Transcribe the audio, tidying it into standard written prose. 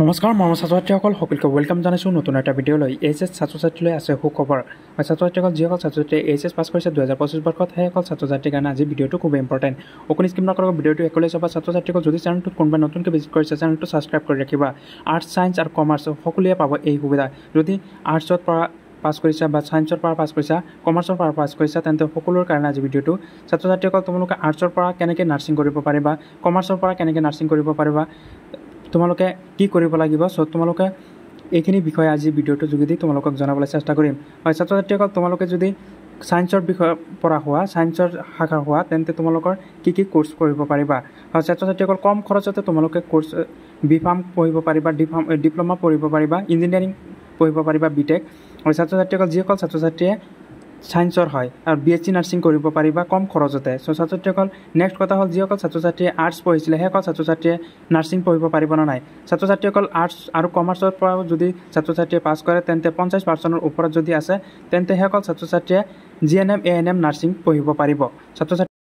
নমস্কাৰ মৰমৰ ছাত্ৰ-ছাত্ৰীসকল সকলোকে ৱেলকাম জনাইছোঁ নতুন এটা ভিডিঅ'লৈ। এইচএছ ছাত্ৰ-ছাত্ৰীলৈ আছে সুখবৰ। ছাত্ৰ-ছাত্ৰীসকল যিসকল ছাত্ৰ-ছাত্ৰীয়ে এইচএছ পাছ কৰিছে 2025 বৰ্ষত সেইসকল ছাত্ৰ-ছাত্ৰীৰ কাৰণে আজি ভিডিঅ'টো খুব ইম্পৰ্টেণ্ট। অকণি স্কিপ নকৰাকৈ ভিডিঅ'টো একলৈ চাবা। ছাত্ৰ-ছাত্ৰীসকল যদি চেনেলটোত কোনোবাই নতুনকৈ ভিজিট কৰিছে চেনেলটো ছাবস্ক্ৰাইব কৰি ৰাখিবা। আৰ্টছ, ছায়েন্স আৰু কমাৰ্চ সকলোৱে পাব এই সুবিধা। যদি আৰ্টছত পৰা পাছ কৰিছা বা ছায়েন্সৰ পৰা পাছ কৰিছা, কমাৰ্চৰ পৰা পাছ কৰিছা, তেন্তে সকলোৰ কাৰণে আজি ভিডিঅ'টো। ছাত্ৰ-ছাত্ৰীসকল তোমালোকে আৰ্টছৰ পৰা কেনেকৈ নাৰ্ছিং কৰিব পাৰিবা, কমাৰ্চৰ পৰা কেনেকৈ নাৰ্ছিং কৰিব পাৰিবা, তোমালোকে কি কৰিব লাগিব, তোমালোকে এইখিনি বিষয়ে আজি ভিডিঅ'টোৰ যোগেদি তোমালোকক জনাবলৈ চেষ্টা কৰিম। হয় ছাত্ৰ-ছাত্ৰীসকল, তোমালোকে যদি ছায়েন্সৰ বিষয়ে পৰা হোৱা, ছায়েন্সৰ শাখাৰ হোৱা, তেন্তে তোমালোকৰ কি কোৰ্চ কৰিব পাৰিবা। হয় ছাত্ৰ-ছাত্ৰীসকল, কম খৰচতে তোমালোকে কোৰ্চ B.Pharm পঢ়িব পাৰিবা, ডিপ্ল'মা পঢ়িব পাৰিবা, ইঞ্জিনিয়াৰিং পঢ়িব পাৰিবা, B.Tech। হয় ছাত্ৰ-ছাত্ৰীসকল, যিসকল ছাত্ৰ-ছাত্ৰীয়ে ছায়েন্সৰ হয় আৰু BSc নাৰ্ছিং কৰিব পাৰিবা কম খৰচতে। ছাত্ৰ-ছাত্ৰীসকল, নেক্সট কথা হ'ল যিসকল ছাত্ৰ-ছাত্ৰীয়ে আৰ্টছ পঢ়িছিলে সেইসকল ছাত্ৰ-ছাত্ৰীয়ে নাৰ্ছিং পঢ়িব পাৰিব নে নাই। ছাত্ৰ-ছাত্ৰীসকল আৰ্টছ আৰু কমাৰ্চৰ পৰাও যদি ছাত্ৰ-ছাত্ৰীয়ে পাছ কৰে তেন্তে 50% ওপৰত যদি আছে তেন্তে সেইসকল ছাত্ৰ-ছাত্ৰীয়ে GNM, ANM নাৰ্ছিং পঢ়িব পাৰিব। ছাত্ৰ-ছাত্ৰী